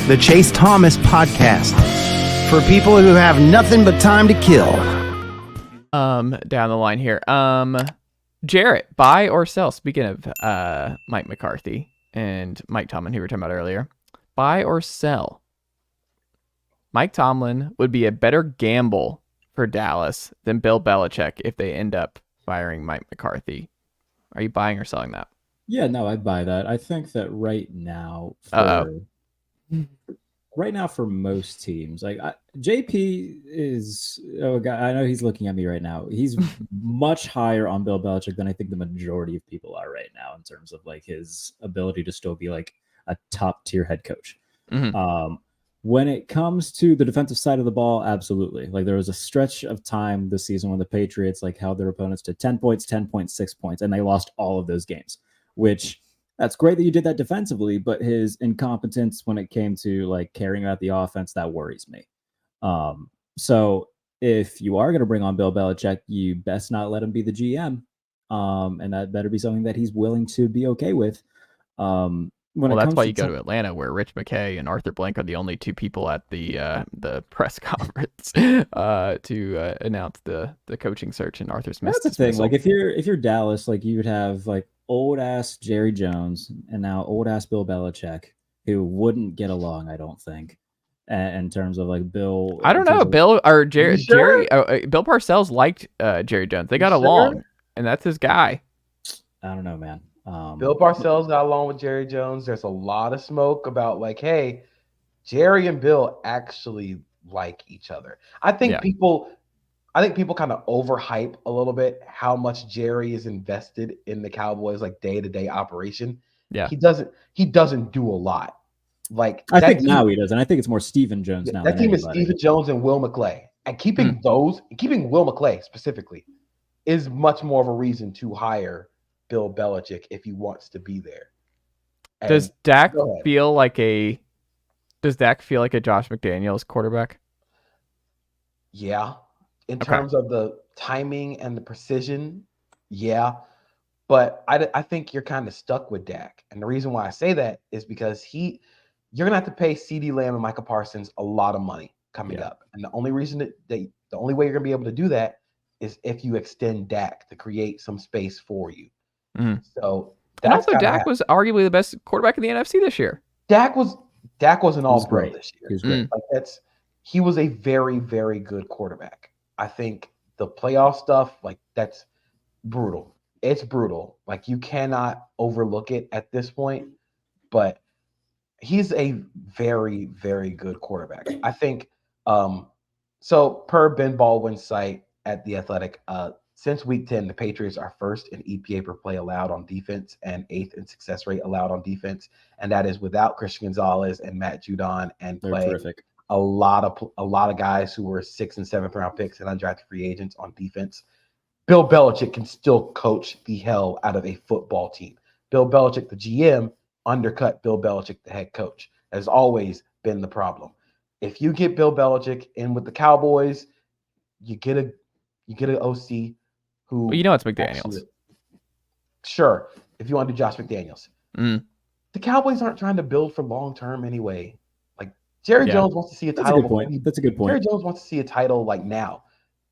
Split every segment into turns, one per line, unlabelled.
the Chase Thomas Podcast, for people who have nothing but time to kill.
Down the line here. Jarrett, buy or sell? Speaking of Mike McCarthy and Mike Tomlin, who we were talking about earlier, buy or sell? Mike Tomlin would be a better gamble for Dallas than Bill Belichick if they end up firing Mike McCarthy. Are you buying or selling that?
Yeah, no, I'd buy that. I think that right now for most teams, like JP is, oh God, I know he's looking at me right now. He's much higher on Bill Belichick than I think the majority of people are right now in terms of like his ability to still be like a top tier head coach.
Mm-hmm.
When it comes to the defensive side of the ball, absolutely. Like there was a stretch of time this season when the Patriots like held their opponents to 10 points, 10.6 points, and they lost all of those games, which that's great that you did that defensively, but his incompetence when it came to like carrying out the offense, that worries me. So if you are going to bring on Bill Belichick, you best not let him be the GM. And that better be something that he's willing to be okay with.
That's why you go to Atlanta, where Rich McKay and Arthur Blank are the only two people at the press conference to announce the coaching search in Arthur Smith's
That's the thing.
dismissal.
Like if you're Dallas, like you would have like old ass Jerry Jones and now old ass Bill Belichick, who wouldn't get along, I don't think, in terms of like Bill.
I don't know, Bill or Jerry. Bill Parcells liked Jerry Jones. They got along, and that's his guy.
I don't know, man.
Bill Parcells got along with Jerry Jones. There's a lot of smoke about like, hey, Jerry and Bill actually like each other. I think people kind of overhype a little bit how much Jerry is invested in the Cowboys like day-to-day operation.
Yeah.
He doesn't do a lot. Like
I think now he does, and I think it's more Stephen Jones now.
That team is Stephen Jones and Will McClay. And keeping Will McClay specifically is much more of a reason to hire Bill Belichick if he wants to be there. And
does Dak feel like a Josh McDaniels quarterback?
Yeah. In terms of the timing and the precision, yeah. But I think you're kind of stuck with Dak. And the reason why I say that is because you're going to have to pay CeeDee Lamb and Micah Parsons a lot of money coming up. And the only reason the only way you're going to be able to do that is if you extend Dak to create some space for you. So that's
also Dak was arguably the best quarterback in the NFC this year.
Dak was an all-pro this year.
He was great.
He was a very, very good quarterback. I think the playoff stuff, like that's brutal. It's brutal. Like you cannot overlook it at this point, but he's a very, very good quarterback. I think so per Ben Baldwin's site at The Athletic, since week 10, the Patriots are first in EPA per play allowed on defense and 8th in success rate allowed on defense. And that is without Christian Gonzalez and Matt Judon and play a lot of guys who were 6th and 7th round picks and undrafted free agents on defense. Bill Belichick can still coach the hell out of a football team. Bill Belichick, the GM, undercut Bill Belichick, the head coach. That has always been the problem. If you get Bill Belichick in with the Cowboys, you get an OC who
it's McDaniels.
Sure, if you want to do Josh McDaniels. The Cowboys aren't trying to build for long term anyway. Like Jerry Jones wants to see a title.
That's a good point.
Jerry Jones wants to see a title like now.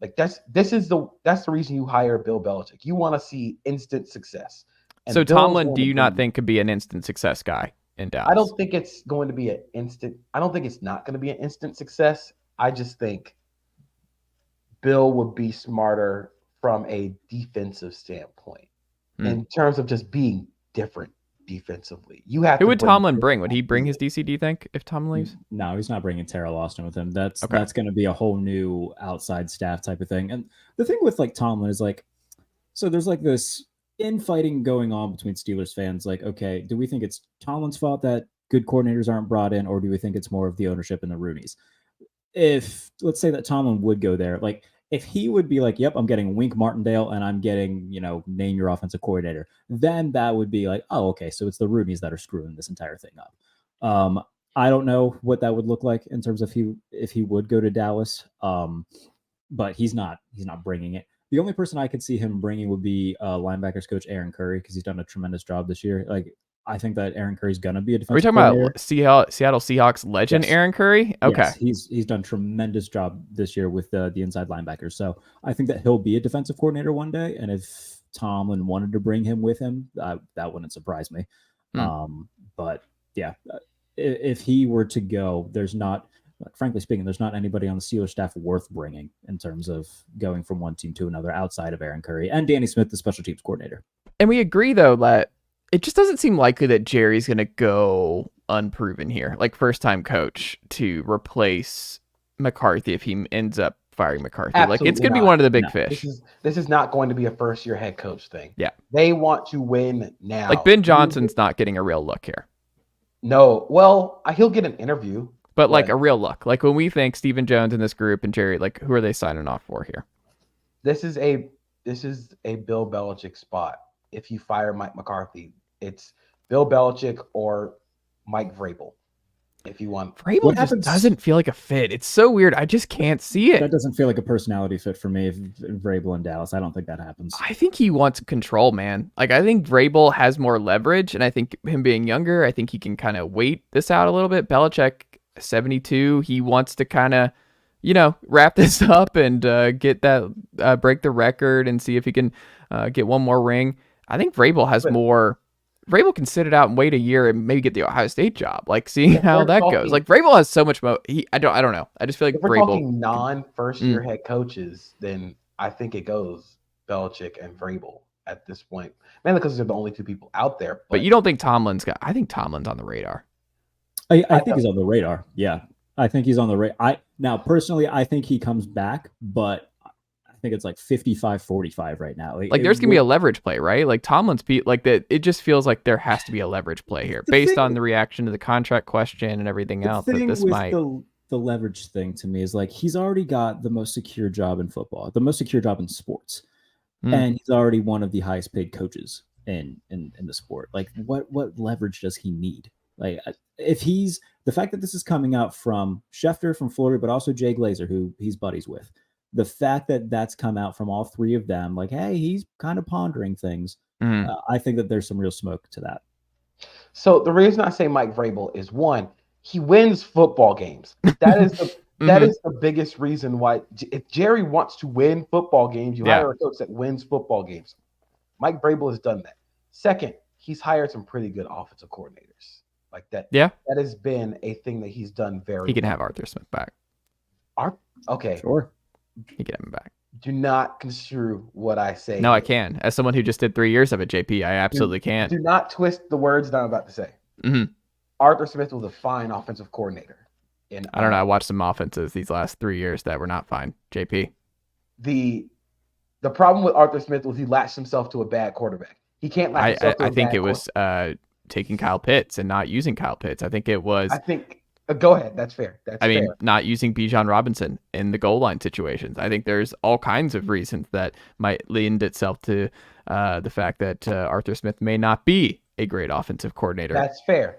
Like that's the reason you hire Bill Belichick. You want to see instant success. And
so Tomlin, do you not think could be an instant success guy in Dallas?
I don't think it's going to be an instant. I don't think it's not going to be an instant success. I just think Bill would be smarter from a defensive standpoint in terms of just being different defensively.
Who would Tomlin bring? Would he bring his DC, do you think, if Tomlin leaves?
No, he's not bringing Terrell Austin with him. That's going to be a whole new outside staff type of thing. And the thing with like Tomlin is like, so there's like this infighting going on between Steelers fans. Like, okay, do we think it's Tomlin's fault that good coordinators aren't brought in, or do we think it's more of the ownership and the Roonies? If let's say that Tomlin would go there, like if he would be like, yep, I'm getting Wink Martindale and I'm getting, name your offensive coordinator, then that would be like, oh, okay, so it's the Roonies that are screwing this entire thing up. I don't know what that would look like in terms of if he would go to Dallas, but he's not bringing it. The only person I could see him bringing would be linebackers coach Aaron Curry, because he's done a tremendous job this year. Like I think that Aaron Curry's gonna be a
Are we
defensive
talking
coordinator.
about Seattle Seahawks legend
Yes.
Aaron Curry? Okay.
Yes, he's done a tremendous job this year with the inside linebackers. So I think that he'll be a defensive coordinator one day. And if Tomlin wanted to bring him with him, that wouldn't surprise me. But yeah, if he were to go, frankly speaking, there's not anybody on the Steelers staff worth bringing in terms of going from one team to another outside of Aaron Curry and Danny Smith, the special teams coordinator.
And we agree, though, that it just doesn't seem likely that Jerry's going to go unproven here, like first-time coach to replace McCarthy if he ends up firing McCarthy.
Absolutely
like it's going to be
not.
one of the big
No,
fish.
This is not going to be a first-year head coach thing.
Yeah.
They want to win now.
Like Ben Johnson's not getting a real look here.
No. Well, he'll get an interview.
But like a real look. Like when we think Stephen Jones in this group and Jerry, like who are they signing off for here?
This is a Bill Belichick spot. If you fire Mike McCarthy, it's Bill Belichick or Mike Vrabel. If you want,
Vrabel just doesn't feel like a fit. It's so weird. I just can't see it.
That doesn't feel like a personality fit for me. If Vrabel in Dallas, I don't think that happens.
I think he wants control, man. Like I think Vrabel has more leverage, and I think him being younger, I think he can kind of wait this out a little bit. Belichick, 72, he wants to kind of, wrap this up and get that break the record and see if he can get one more ring. I think Vrabel has more. Vrabel can sit it out and wait a year and maybe get the Ohio State job. Like seeing how that goes. Like Vrabel has so much more. I don't know. I just feel like
if we're
Vrabel.
talking non-first year head coaches, then I think it goes Belichick and Vrabel at this point, mainly because they're the only two people out there.
But you don't think Tomlin's got? I think Tomlin's on the radar.
I think he's on the radar. Yeah, I think he's on the radar. Now personally, I think he comes back, but I think it's like 55-45 right now.
Like there's gonna be a leverage play, right? Like Tomlin's like that. It just feels like there has to be a leverage play here, based on the reaction to the contract question and everything else. That this might.
The leverage thing to me is like he's already got the most secure job in football, the most secure job in sports, and he's already one of the highest paid coaches in the sport. Like what leverage does he need? Like if the fact that this is coming out from Schefter from Florida, but also Jay Glazer, who he's buddies with. The fact that that's come out from all three of them, like, hey, he's kind of pondering things. I think that there's some real smoke to that.
So the reason I say Mike Vrabel is one, he wins football games. That is the biggest reason why. If Jerry wants to win football games, you hire a coach that wins football games. Mike Vrabel has done that. Second, he's hired some pretty good offensive coordinators like that.
Yeah,
that has been a thing that he's done very.
He can have Arthur Smith back.
Okay,
sure.
He can have him back.
Do not construe what I say.
No, I can. As someone who just did 3 years of it, JP, I absolutely can.
Do not twist the words that I'm about to say. Arthur Smith was a fine offensive coordinator.
I don't know. I watched some offenses these last 3 years that were not fine. JP.
The problem with Arthur Smith was he latched himself to a bad quarterback. He can't latch himself to a bad
think it was taking Kyle Pitts and not using Kyle Pitts. I think it was.
Go ahead. That's fair.
I mean, not using Bijan Robinson in the goal line situations. I think there's all kinds of reasons that might lend itself to the fact that Arthur Smith may not be a great offensive coordinator.
That's fair.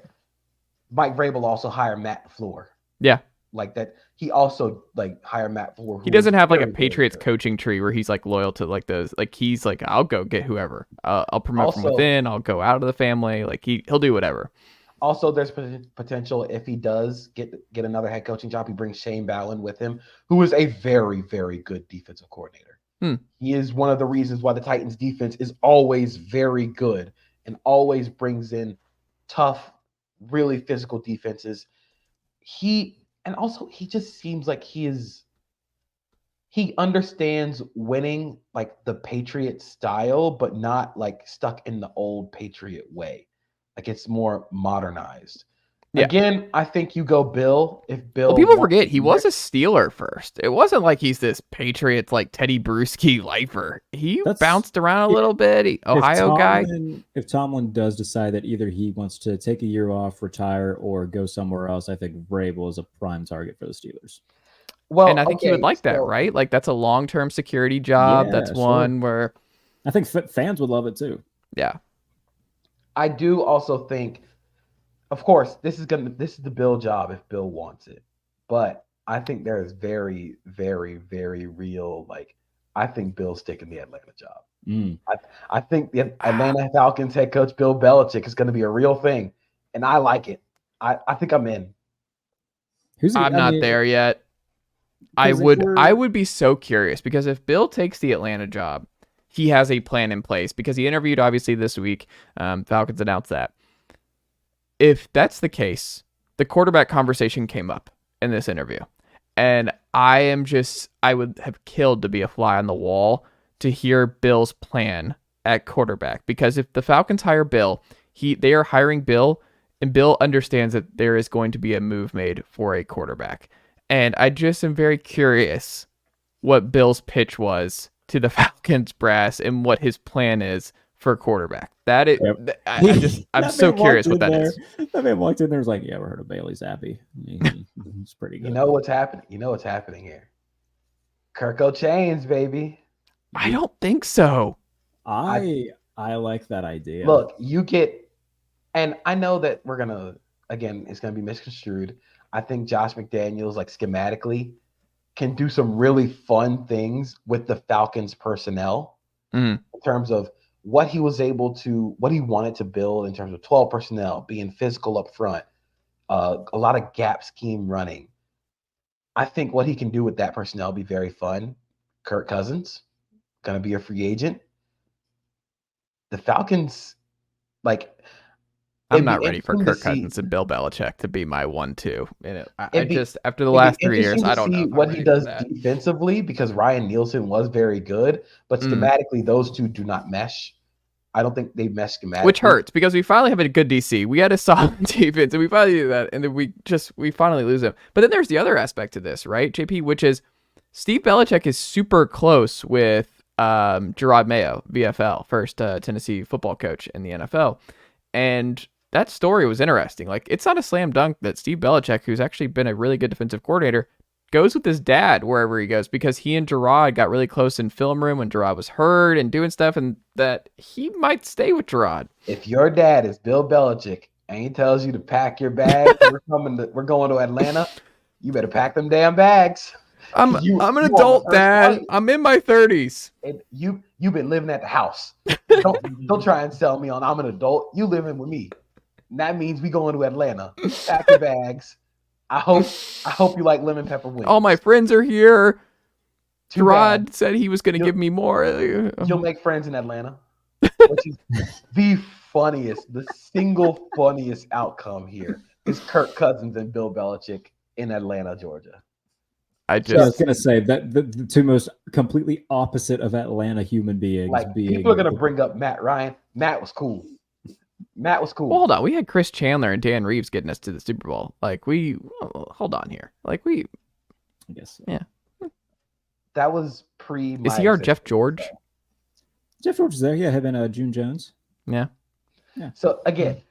Mike Vrabel also hired Matt LaFleur.
Yeah.
Like that. He also hired Matt LaFleur.
He doesn't have like a Patriots coaching tree where he's like loyal to like those. Like he's like, I'll go get whoever. I'll promote from within. I'll go out of the family. Like he'll do whatever.
Also, there's potential if he does get another head coaching job, he brings Shane Bowen with him, who is a very, very good defensive coordinator. He is one of the reasons why the Titans defense is always very good and always brings in tough, really physical defenses. He just seems like he understands winning like the Patriot style, but not like stuck in the old Patriot way. Like it's more modernized. Yeah. Again, I think you go Bill. If Bill,
people forget he was a Steeler first. It wasn't like he's this Patriots like Teddy Bruschi lifer. He bounced around a little bit. Ohio guy.
If Tomlin does decide that either he wants to take a year off, retire, or go somewhere else, I think Vrabel is a prime target for the Steelers.
Well, and I think he would like that, right? Like that's a long-term security job. That's one where
I think fans would love it too.
Yeah.
I do also think, of course, this is the Bill job if Bill wants it. But I think there is very, very, very real, I think Bill's taking the Atlanta job. I think the Atlanta Falcons head coach Bill Belichick is going to be a real thing, and I like it. I think I'm in.
I'm not there yet. I would be so curious because if Bill takes the Atlanta job, he has a plan in place because he interviewed obviously this week. Falcons announced that. If that's the case, the quarterback conversation came up in this interview. And I would have killed to be a fly on the wall to hear Bill's plan at quarterback. Because if the Falcons hire Bill, they are hiring Bill, and Bill understands that there is going to be a move made for a quarterback. And I just am very curious what Bill's pitch was to the Falcons brass and what his plan is for quarterback. That is, I'm so curious what that is.
That man walked in there, was like, "Yeah, ever heard of Bailey Zappi? He's pretty good."
You know what's happening? You know what's happening here? Kirko Chains, baby.
I don't think so.
I like that idea.
Look, you get, and I know that we're gonna, again, it's gonna be misconstrued. I think Josh McDaniels, like schematically, can do some really fun things with the Falcons personnel in terms of what he wanted to build in terms of 12 personnel, being physical up front, a lot of gap scheme running. I think what he can do with that personnel be very fun. Kirk Cousins, going to be a free agent. The Falcons,
I'm not ready for Kirk Cousins and Bill Belichick to be my 1-2. After the last 3 years, I don't know
what he does defensively because Ryan Nielsen was very good, but schematically those two do not mesh. I don't think they mesh schematically,
which hurts because we finally have a good DC. We had a solid defense, and we finally do that, and then we finally lose him. But then there's the other aspect to this, right, JP, which is Steve Belichick is super close with Gerard Mayo, VFL, first Tennessee football coach in the NFL, and that story was interesting. Like, it's not a slam dunk that Steve Belichick, who's actually been a really good defensive coordinator, goes with his dad wherever he goes because he and Gerard got really close in film room when Gerard was hurt and doing stuff, and that he might stay with Gerard.
If your dad is Bill Belichick and he tells you to pack your bags, we're going to Atlanta, you better pack them damn bags.
I'm an adult, Dad. I'm in my 30s.
And you've been living at the house. Don't try and sell me on I'm an adult. You living with me. And that means we going to Atlanta. Pack your bags. I hope you like lemon pepper wings.
All my friends are here. Gerard said he was going to give me more.
You'll make friends in Atlanta, which is the single funniest outcome here is Kirk Cousins and Bill Belichick in Atlanta, Georgia.
I was going to say that the two most completely opposite of Atlanta human beings.
People are going to bring up Matt Ryan. Matt was cool.
Well, hold on. We had Chris Chandler and Dan Reeves getting us to the Super Bowl. Hold on here. I
guess so.
Yeah.
That was pre.
Is he our Jeff George?
Jeff George is there. Yeah, him and June Jones.
Yeah.
So again,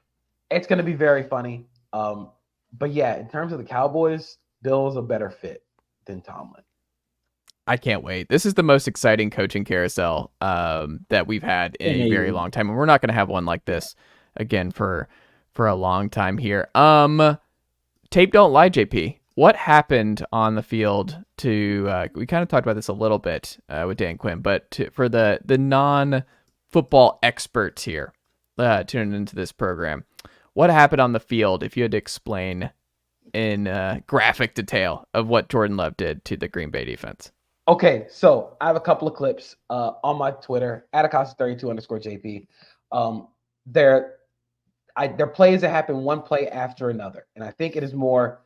it's going to be very funny. But yeah, in terms of the Cowboys, Bill's a better fit than Tomlin.
I can't wait. This is the most exciting coaching carousel that we've had in a very long time, and we're not going to have one like this again for a long time here. Tape don't lie, JP. What happened on the field to we kind of talked about this a little bit with Dan Quinn, but for the non-football experts here tuning into this program, what happened on the field if you had to explain in graphic detail of what Jordan Love did to the Green Bay defense?
Okay, so I have a couple of clips on my Twitter at Acosta32_JP. They're plays that happen one play after another, and I think it's more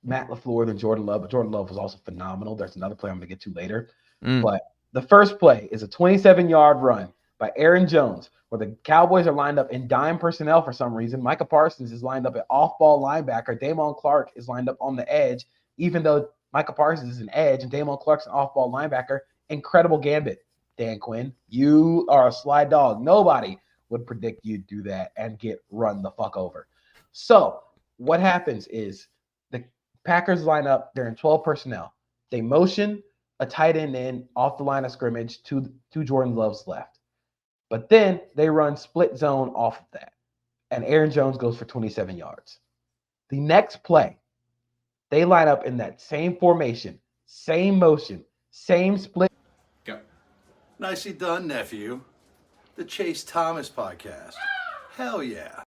Matt LaFleur than Jordan Love, but Jordan Love was also phenomenal. There's another play I'm going to get to later. But the first play is a 27-yard run by Aaron Jones, where the Cowboys are lined up in dime personnel for some reason. Micah Parsons is lined up at off-ball linebacker. Damon Clark is lined up on the edge, even though Micah Parsons is an edge and Damon Clark's an off-ball linebacker. Incredible gambit, Dan Quinn. You are a sly dog. Nobody would predict you'd do that and get run the fuck over. So what happens is the Packers line up. They're in 12 personnel. They motion a tight end in off the line of scrimmage to Jordan Love's left. But then they run split zone off of that. And Aaron Jones goes for 27 yards. The next play, they line up in that same formation, same motion, same split.
Go. Nicely done, nephew. The Chase Thomas podcast. Hell yeah.